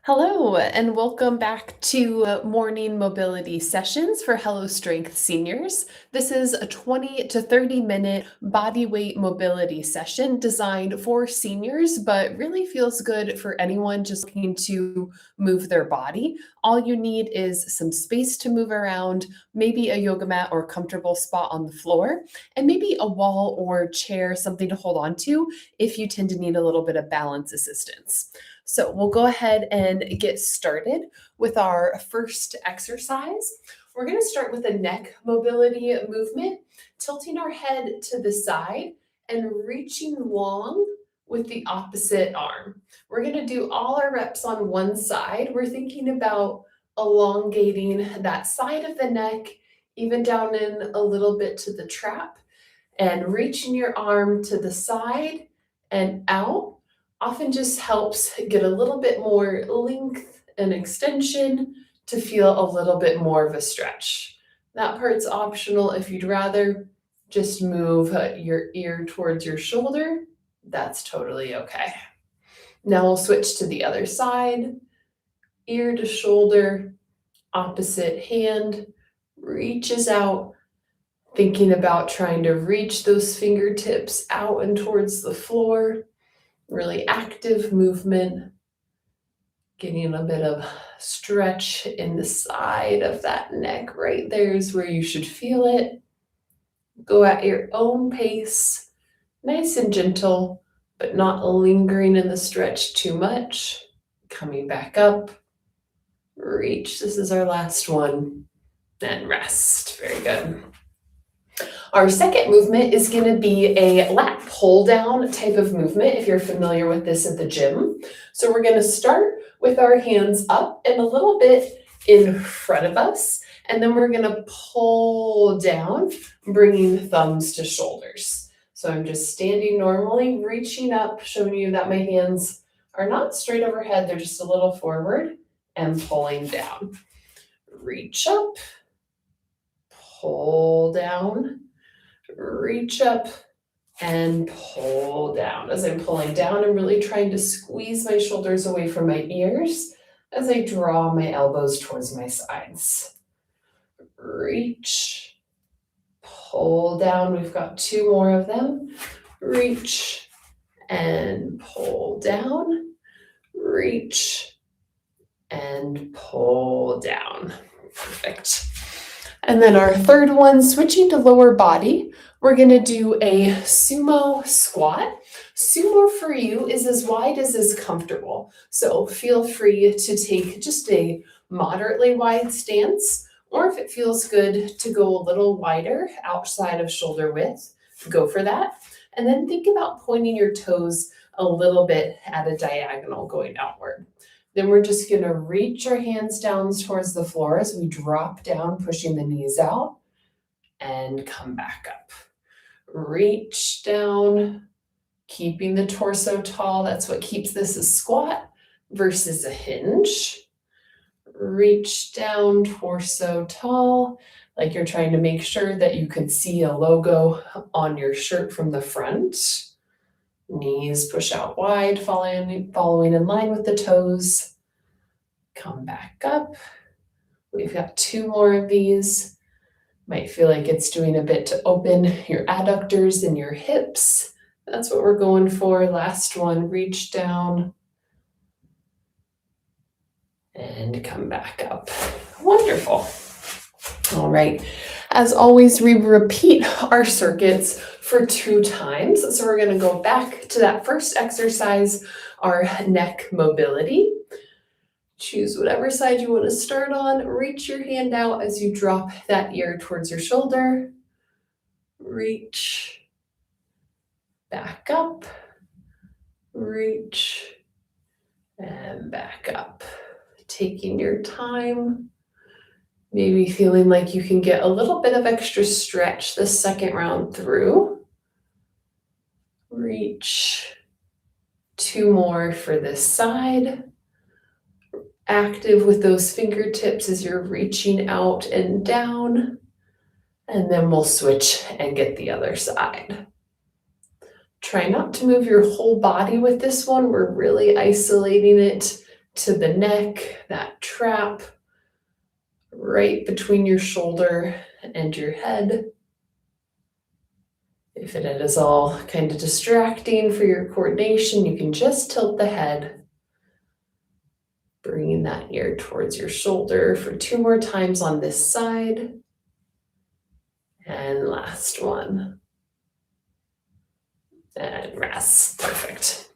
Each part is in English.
Hello, and welcome back to morning mobility sessions for Hello Strength seniors. This is a 20 to 30 minute body weight mobility session designed for seniors, but really feels good for anyone just looking to move their body. All you need is some space to move around, maybe a yoga mat or comfortable spot on the floor, and maybe a wall or chair, something to hold on to if you tend to need a little bit of balance assistance. So we'll go ahead and get started with our first exercise. We're going to start with a neck mobility movement, tilting our head to the side and reaching long with the opposite arm. We're going to do all our reps on one side. We're thinking about elongating that side of the neck, even down in a little bit to the trap, and reaching your arm to the side and out often just helps get a little bit more length and extension to feel a little bit more of a stretch. That part's optional. If you'd rather just move your ear towards your shoulder, that's totally okay. Now we'll switch to the other side, ear to shoulder, opposite hand reaches out, thinking about trying to reach those fingertips out and towards the floor. Really active movement, getting a bit of stretch in the side of that neck. Right there is where you should feel it. Go at your own pace, nice and gentle, but not lingering in the stretch too much. Coming back up, reach. This is our last one. And rest. Very good. Our second movement is going to be a lat pull down type of movement, if you're familiar with this at the gym. So we're going to start with our hands up and a little bit in front of us, and then we're going to pull down, bringing thumbs to shoulders. So I'm just standing normally, reaching up, showing you that my hands are not straight overhead, they're just a little forward, and pulling down. Reach up, pull down, reach up, and pull down. As I'm pulling down, I'm really trying to squeeze my shoulders away from my ears as I draw my elbows towards my sides. Reach, pull down. We've got two more of them. Reach and pull down. Reach and pull down. Perfect. And then our third one, switching to lower body, we're going to do a sumo squat. Sumo for you is as wide as is comfortable. So feel free to take just a moderately wide stance, or if it feels good to go a little wider outside of shoulder width, go for that. And then think about pointing your toes a little bit at a diagonal going outward. Then we're just going to reach our hands down towards the floor as we drop down, pushing the knees out, and come back up. Reach down, keeping the torso tall. That's what keeps this a squat versus a hinge. Reach down, torso tall, like you're trying to make sure that you can see a logo on your shirt from the front. Knees push out wide, following in line with the toes. Come back up. We've got two more of these. Might feel like it's doing a bit to open your adductors and your hips. That's what we're going for. Last one, reach down and come back up. Wonderful. All right. As always, we repeat our circuits for 2 times. So we're going to go back to that first exercise, our neck mobility. Choose whatever side you want to start on. Reach your hand out as you drop that ear towards your shoulder. Reach. Back up. Reach. And back up. Taking your time. Maybe feeling like you can get a little bit of extra stretch this second round through. Reach. 2 more for this side. Active with those fingertips as you're reaching out and down. And then we'll switch and get the other side. Try not to move your whole body with this one. We're really isolating it to the neck, that trap right between your shoulder and your head. If it is all kind of distracting for your coordination, you can just tilt the head, bringing that ear towards your shoulder for 2 more times on this side. And last one. And rest. Perfect.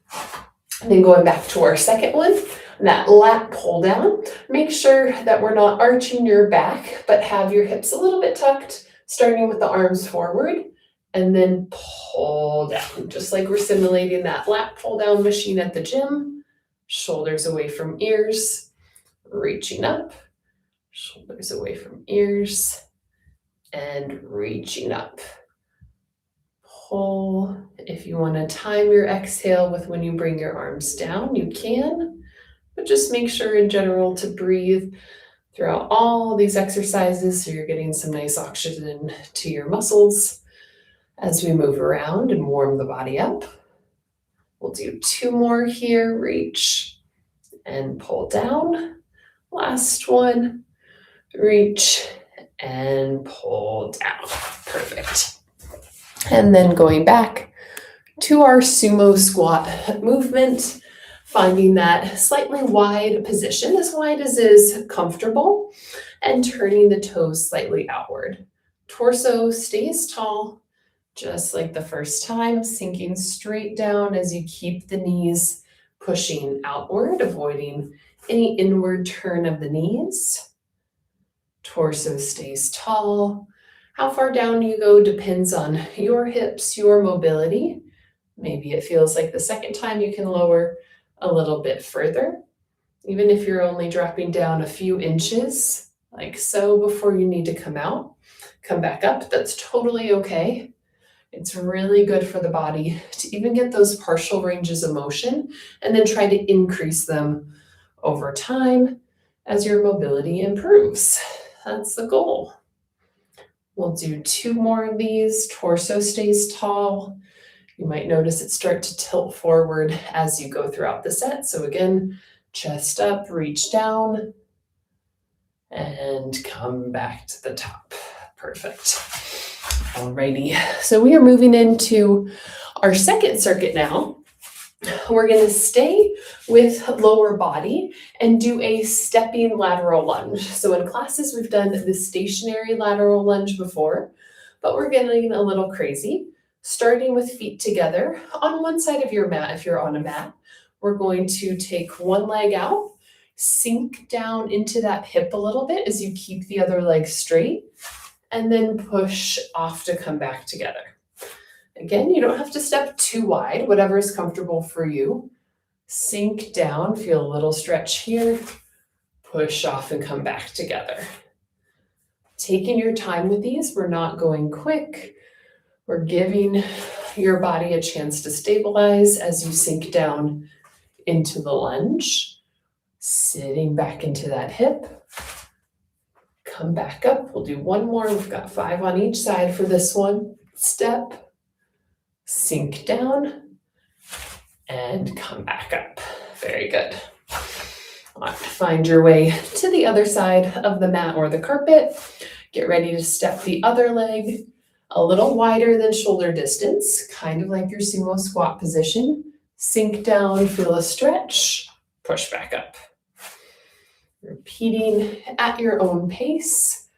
And then going back to our second one, that lat pull down. Make sure that we're not arching your back, but have your hips a little bit tucked, starting with the arms forward, and then pull down, just like we're simulating that lat pull down machine at the gym. Shoulders away from ears, reaching up, shoulders away from ears, and reaching up. Pull. If you want to time your exhale with when you bring your arms down, you can, but just make sure in general to breathe throughout all these exercises so you're getting some nice oxygen to your muscles as we move around and warm the body up. We'll do 2 more here. Reach and pull down. Last one. Reach and pull down. Perfect. And then going back to our sumo squat movement, finding that slightly wide position, as wide as is comfortable, and turning the toes slightly outward. Torso stays tall, just like the first time, sinking straight down as you keep the knees pushing outward, avoiding any inward turn of the knees. Torso stays tall. How far down you go depends on your hips, your mobility. Maybe it feels like the second time you can lower a little bit further. Even if you're only dropping down a few inches, like so, before you need to come out, come back up, that's totally okay. It's really good for the body to even get those partial ranges of motion and then try to increase them over time as your mobility improves. That's the goal. We'll do 2 more of these. Torso stays tall. You might notice it start to tilt forward as you go throughout the set. So again, chest up, reach down, and come back to the top. Perfect. Alrighty, so we are moving into our second circuit now. We're going to stay with lower body and do a stepping lateral lunge. So in classes, we've done the stationary lateral lunge before, but we're getting a little crazy. Starting with feet together on one side of your mat, if you're on a mat, we're going to take one leg out, sink down into that hip a little bit as you keep the other leg straight, and then push off to come back together. Again, you don't have to step too wide, whatever is comfortable for you. Sink down, feel a little stretch here, push off and come back together. Taking your time with these, we're not going quick. We're giving your body a chance to stabilize as you sink down into the lunge, sitting back into that hip. Come back up. We'll do 1 more. We've got 5 on each side for this one. Step. Sink down and come back up. Very good. Find your way to the other side of the mat or the carpet. Get ready to step the other leg a little wider than shoulder distance, kind of like your sumo squat position. Sink down, feel a stretch, push back up. Repeating at your own pace.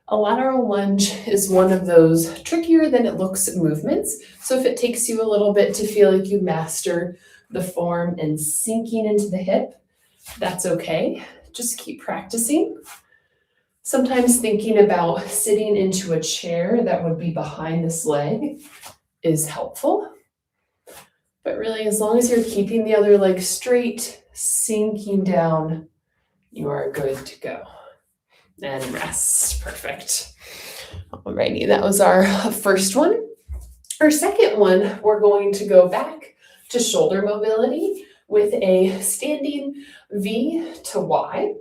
A lateral lunge is one of those trickier than it looks movements. So if it takes you a little bit to feel like you master the form and sinking into the hip, that's okay. Just keep practicing. Sometimes thinking about sitting into a chair that would be behind this leg is helpful. But really, as long as you're keeping the other leg straight, sinking down, you are good to go. And rest. Perfect. Alrighty, that was our first one. Our second one, we're going to go back to shoulder mobility with a standing V to Y.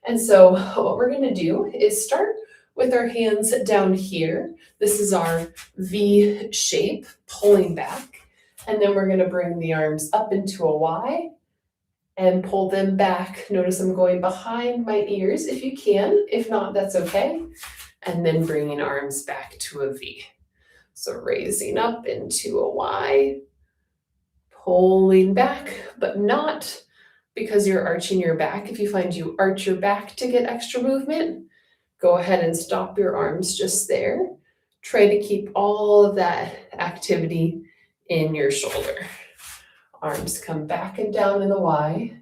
And so what we're going to do is start with our hands down here. This is our V shape, pulling back. And then we're going to bring the arms up into a Y and pull them back. Notice I'm going behind my ears if you can. If not, that's okay. And then bringing arms back to a V. So raising up into a Y, pulling back, but not because you're arching your back. If you find you arch your back to get extra movement, go ahead and stop your arms just there. Try to keep all of that activity in your shoulder. Arms come back and down in the Y,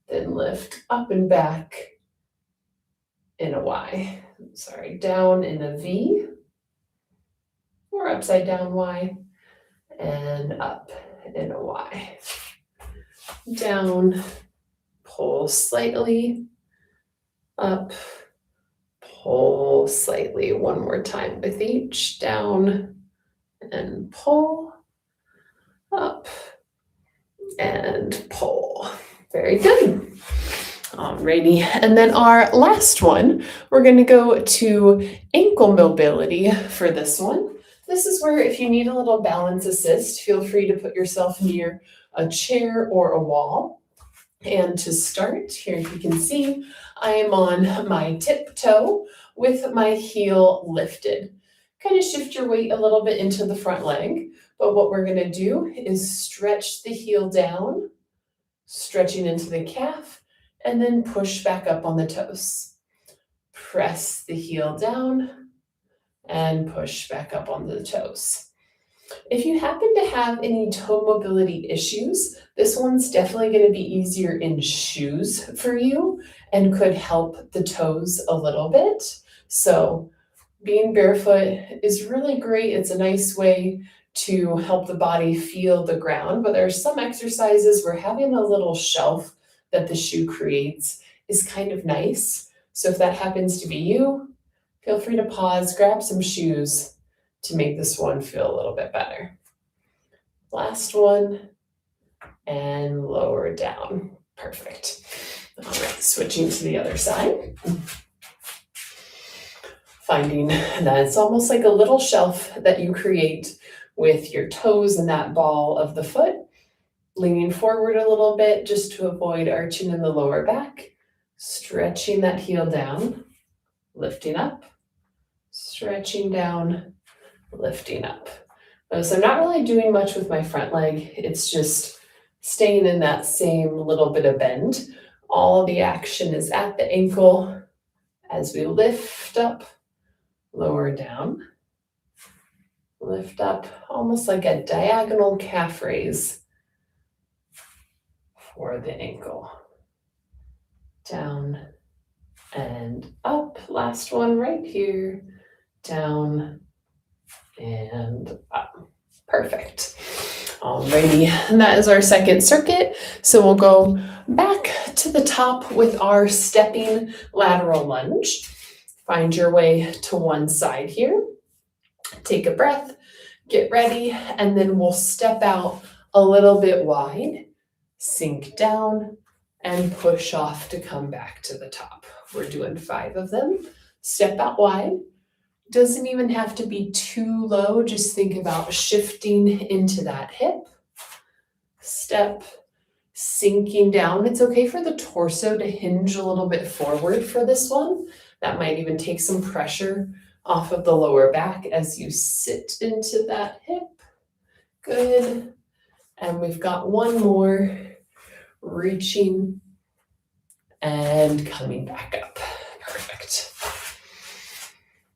then lift up and back in a Y. Sorry, down in a V, or upside down Y, and up in a Y. Down, pull slightly, up, pull slightly. One more time with each. Down and pull, up and pull. Very good. Alrighty, and then our last one, we're going to go to ankle mobility for this one. This is where if you need a little balance assist, feel free to put yourself near a chair or a wall. And to start, here you can see, I am on my tiptoe with my heel lifted. Kind of shift your weight a little bit into the front leg, but what we're going to do is stretch the heel down, stretching into the calf, and then push back up on the toes. Press the heel down and push back up on the toes. If you happen to have any toe mobility issues, this one's definitely going to be easier in shoes for you and could help the toes a little bit. So being barefoot is really great. It's a nice way to help the body feel the ground, but there are some exercises where having a little shelf that the shoe creates is kind of nice. So if that happens to be you, feel free to pause, grab some shoes to make this one feel a little bit better. Last one, and lower down. Perfect. All right, switching to the other side. Finding that it's almost like a little shelf that you create with your toes and that ball of the foot. Leaning forward a little bit just to avoid arching in the lower back. Stretching that heel down, lifting up, stretching down, lifting up. So I'm not really doing much with my front leg. It's just staying in that same little bit of bend. All the action is at the ankle as we lift up, lower down, lift up, almost like a diagonal calf raise for the ankle. Down and up. Last one right here. Down and up. Perfect. Alrighty, and that is our second circuit. So we'll go back to the top with our stepping lateral lunge. Find your way to one side here. Take a breath, get ready, and then we'll step out a little bit wide, sink down, and push off to come back to the top. We're doing 5 of them. Step out wide. Doesn't even have to be too low. Just think about shifting into that hip. Step, sinking down. It's okay for the torso to hinge a little bit forward for this one. That might even take some pressure off of the lower back as you sit into that hip. Good. And we've got one more. Reaching and coming back up. Perfect.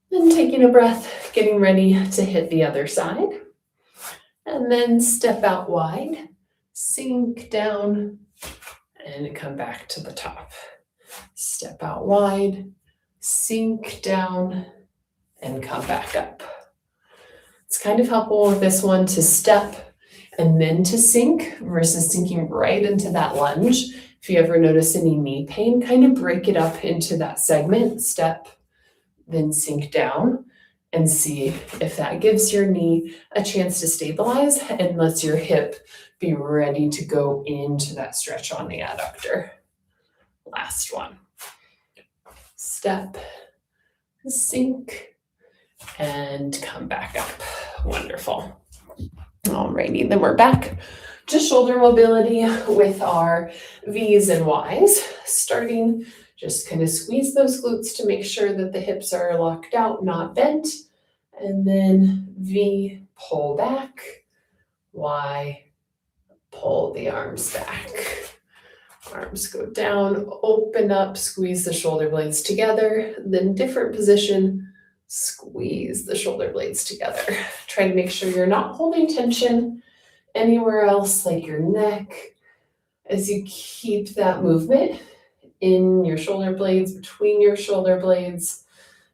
Then taking a breath, getting ready to hit the other side. And then step out wide, sink down, and come back to the top. Step out wide, sink down, and come back up. It's kind of helpful with this one to step and then to sink versus sinking right into that lunge. If you ever notice any knee pain, kind of break it up into that segment, step, then sink down, and see if that gives your knee a chance to stabilize and lets your hip be ready to go into that stretch on the adductor. Last one. Step, sink, and come back up. Wonderful. Alrighty, then we're back to shoulder mobility with our V's and Y's. Starting, just kind of squeeze those glutes to make sure that the hips are locked out, not bent. And then V, pull back. Y, pull the arms back. Arms go down, open up, squeeze the shoulder blades together, then different position, squeeze the shoulder blades together. Try to make sure you're not holding tension anywhere else like your neck as you keep that movement in your shoulder blades, between your shoulder blades,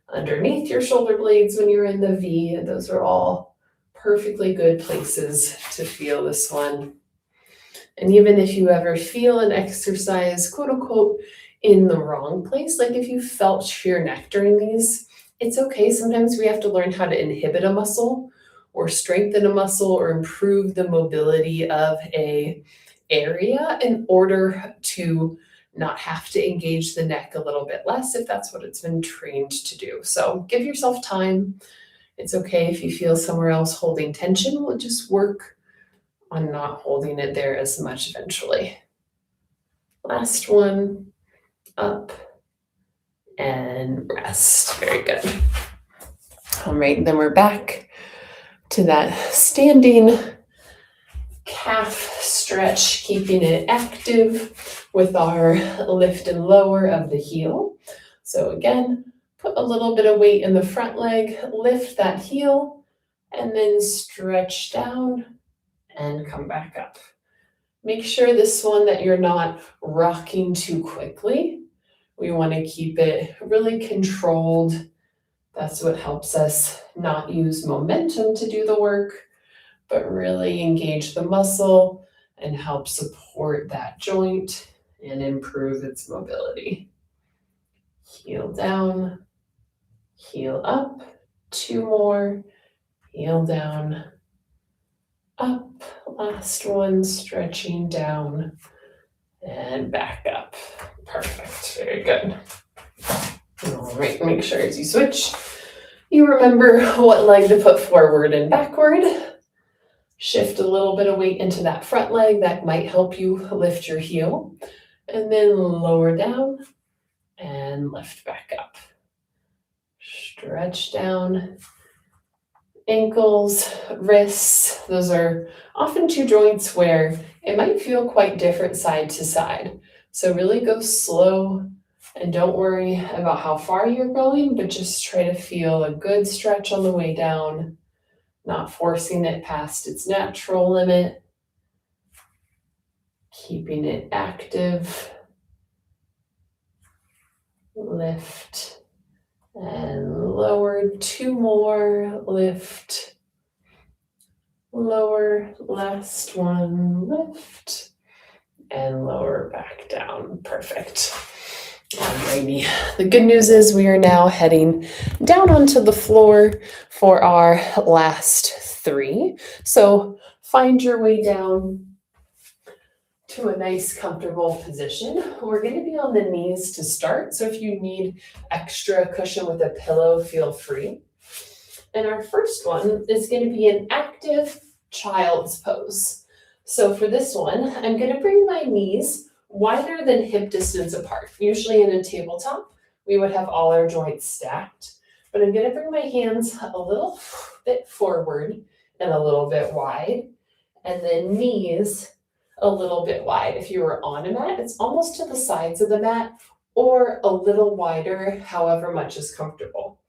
underneath your shoulder blades when you're in the V. Those are all perfectly good places to feel this one. And even if you ever feel an exercise, quote unquote, in the wrong place, like if you felt sheer neck during these, it's okay. Sometimes we have to learn how to inhibit a muscle or strengthen a muscle or improve the mobility of a area in order to not have to engage the neck a little bit less if that's what it's been trained to do. So give yourself time. It's okay if you feel somewhere else holding tension. We'll just work on not holding it there as much eventually. Last one, up and rest. Very good. All right, then we're back to that standing calf stretch, keeping it active with our lift and lower of the heel. So again, put a little bit of weight in the front leg, lift that heel, and then stretch down and come back up. Make sure this one that you're not rocking too quickly. We want to keep it really controlled. That's what helps us not use momentum to do the work, but really engage the muscle and help support that joint and improve its mobility. Heel down, heel up, 2 more, heel down, up, last one, stretching down and back up. Perfect, very good. All right, make sure as you switch, you remember what leg to put forward and backward. Shift a little bit of weight into that front leg. That might help you lift your heel. And then lower down and lift back up. Stretch down. Ankles, wrists, those are often 2 joints where it might feel quite different side to side. So really go slow and don't worry about how far you're going, but just try to feel a good stretch on the way down, not forcing it past its natural limit, keeping it active. Lift and lower, 2 more, lift, lower, last one, lift, and lower back down. Perfect. Alrighty. The good news is we are now heading down onto the floor for our last 3. So find your way down to a nice comfortable position. We're going to be on the knees to start. So if you need extra cushion with a pillow, feel free. And our first one is going to be an active child's pose. So for this one, I'm going to bring my knees wider than hip distance apart. Usually in a tabletop, we would have all our joints stacked, but I'm going to bring my hands a little bit forward and a little bit wide, and then knees a little bit wide. If you were on a mat, it's almost to the sides of the mat or a little wider, however much is comfortable.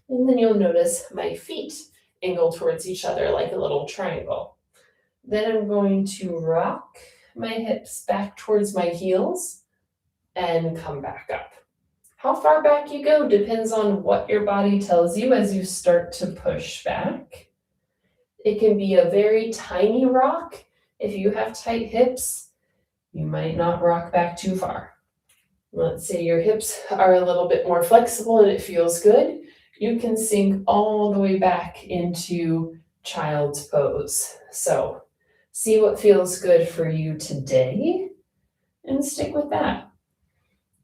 And then you'll notice my feet angle towards each other like a little triangle. Then I'm going to rock my hips back towards my heels and come back up. How far back you go depends on what your body tells you as you start to push back. It can be a very tiny rock. If you have tight hips, you might not rock back too far. Let's say your hips are a little bit more flexible and it feels good. You can sink all the way back into child's pose. So see what feels good for you today and stick with that.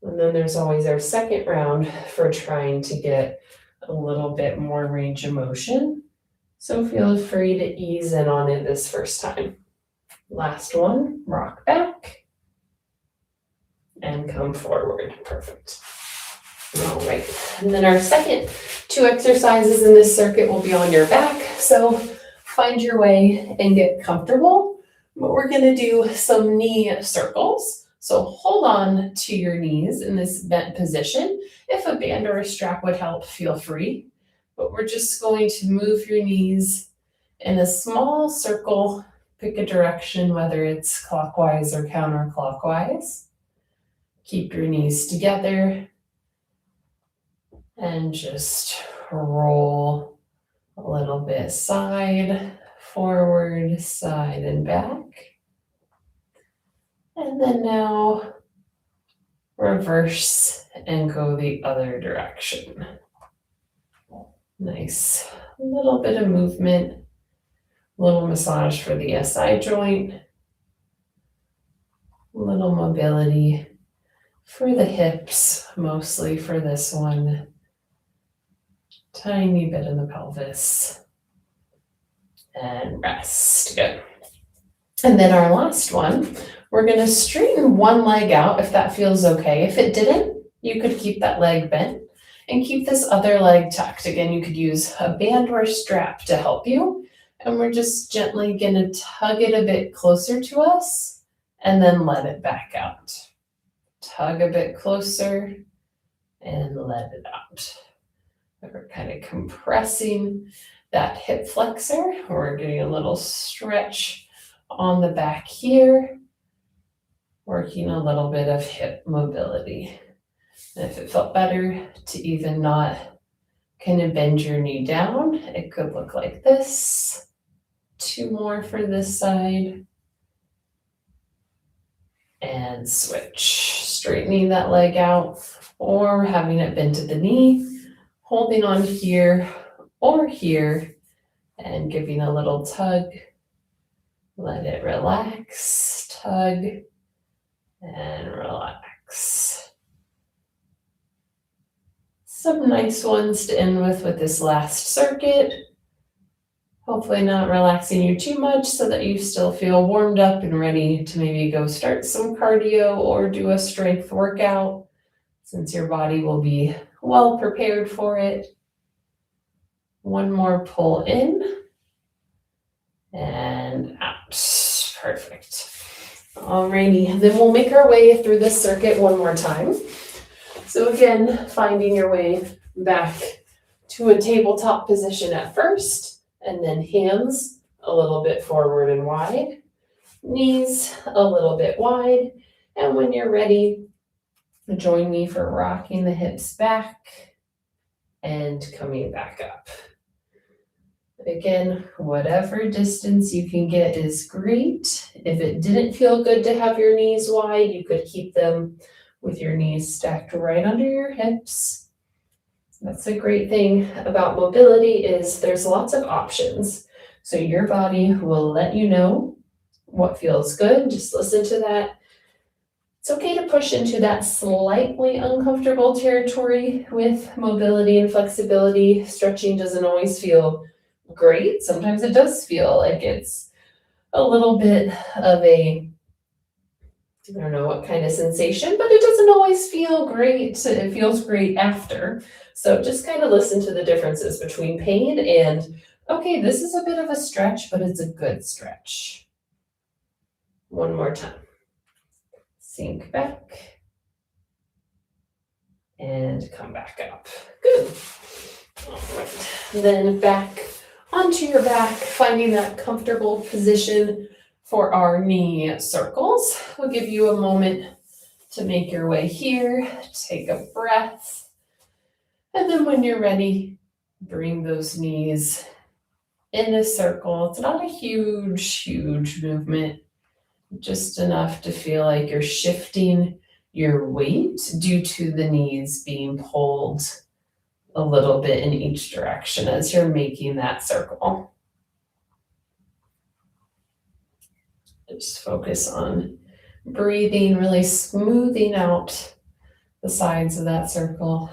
And then there's always our second round for trying to get a little bit more range of motion. So feel free to ease in on it this first time. Last one, rock back and come forward. Perfect. All right, and then our second two exercises in this circuit will be on your back. So find your way and get comfortable. But we're gonna do some knee circles. So hold on to your knees in this bent position. If a band or a strap would help, feel free. But we're just going to move your knees in a small circle. Pick a direction, whether it's clockwise or counterclockwise. Keep your knees together and just roll a little bit side, forward, side, and back. And then now reverse and go the other direction. Nice. A little bit of movement, little massage for the SI joint, little mobility for the hips, mostly for this one. Tiny bit in the pelvis. And rest. Good. And then our last one, we're going to straighten one leg out if that feels okay. If it didn't, you could keep that leg bent and keep this other leg tucked. Again, you could use a band or a strap to help you. And we're just gently going to tug it a bit closer to us and then let it back out. Tug a bit closer and let it out. We're kind of compressing that hip flexor. We're getting a little stretch on the back here, working a little bit of hip mobility. And if it felt better to even not kind of bend your knee down, it could look like this. Two more for this side. And switch, straightening that leg out or having it bent at the knee, holding on here or here and giving a little tug. Let it relax, tug, and relax. Some nice ones to end with this last circuit. Hopefully not relaxing you too much so that you still feel warmed up and ready to maybe go start some cardio or do a strength workout, since your body will be well prepared for it. One more pull in and out. Perfect. Alrighty, then we'll make our way through this circuit one more time. So again, finding your way back to a tabletop position at first, and then hands a little bit forward and wide, knees a little bit wide, and when you're ready, join me for rocking the hips back and coming back up. Again, whatever distance you can get is great. If it didn't feel good to have your knees wide, you could keep them with your knees stacked right under your hips. That's a great thing about mobility is there's lots of options. So your body will let you know what feels good. Just listen to that. It's okay to push into that slightly uncomfortable territory with mobility and flexibility. Stretching doesn't always feel great. Sometimes it does feel like it's a little bit of a, I don't know what kind of sensation, but it doesn't always feel great. It feels great after. So just kind of listen to the differences between pain and, okay, this is a bit of a stretch, but it's a good stretch. One more time. Sink back and come back up. Good. All right. Then back onto your back, finding that comfortable position for our knee circles. We'll give you a moment to make your way here. Take a breath. And then when you're ready, bring those knees in a circle. It's not a huge movement, just enough to feel like you're shifting your weight due to the knees being pulled a little bit in each direction as you're making that circle. Just focus on breathing, really smoothing out the sides of that circle.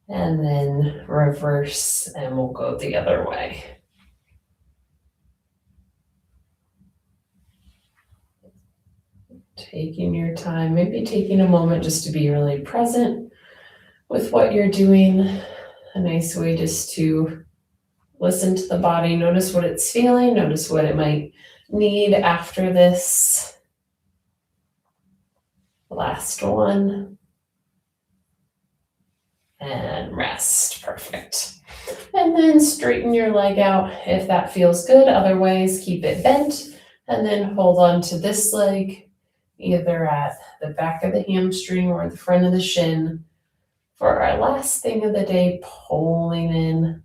And then reverse and we'll go the other way. Taking your time, maybe taking a moment just to be really present with what you're doing. A nice way just to listen to the body, notice what it's feeling, notice what it might need after this last one. And rest, perfect. And then straighten your leg out if that feels good. Otherwise, keep it bent and then hold on to this leg, either at the back of the hamstring or the front of the shin. For our last thing of the day, pulling in,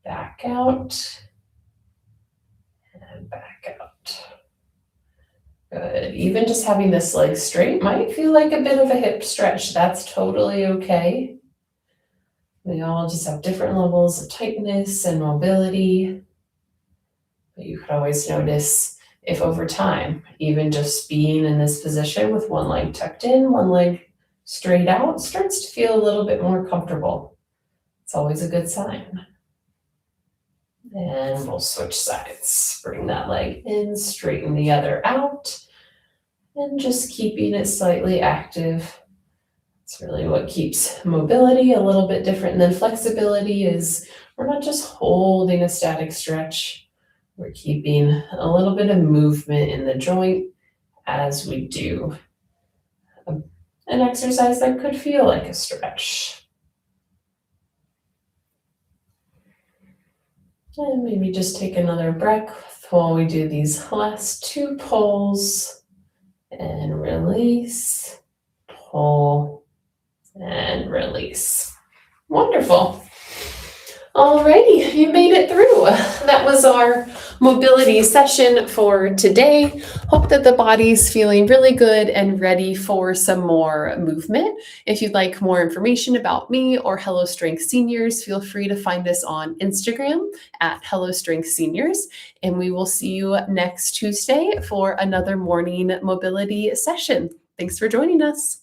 back out, and back out. Good. Even just having this leg straight might feel like a bit of a hip stretch. That's totally okay. We all just have different levels of tightness and mobility. But you could always notice if over time, even just being in this position with one leg tucked in, one leg straight out, starts to feel a little bit more comfortable. It's always a good sign. And we'll switch sides. Bring that leg in, straighten the other out, and just keeping it slightly active. It's really what keeps mobility a little bit different. And then flexibility is we're not just holding a static stretch, we're keeping a little bit of movement in the joint as we do an exercise that could feel like a stretch. And maybe just take another breath while we do these last two pulls and release, pull, and release. Wonderful. Alrighty, you made it through. That was our mobility session for today. Hope that the body's feeling really good and ready for some more movement. If you'd like more information about me or Hello Strength Seniors, feel free to find us on Instagram at Hello Strength Seniors, and we will see you next Tuesday for another morning mobility session. Thanks for joining us.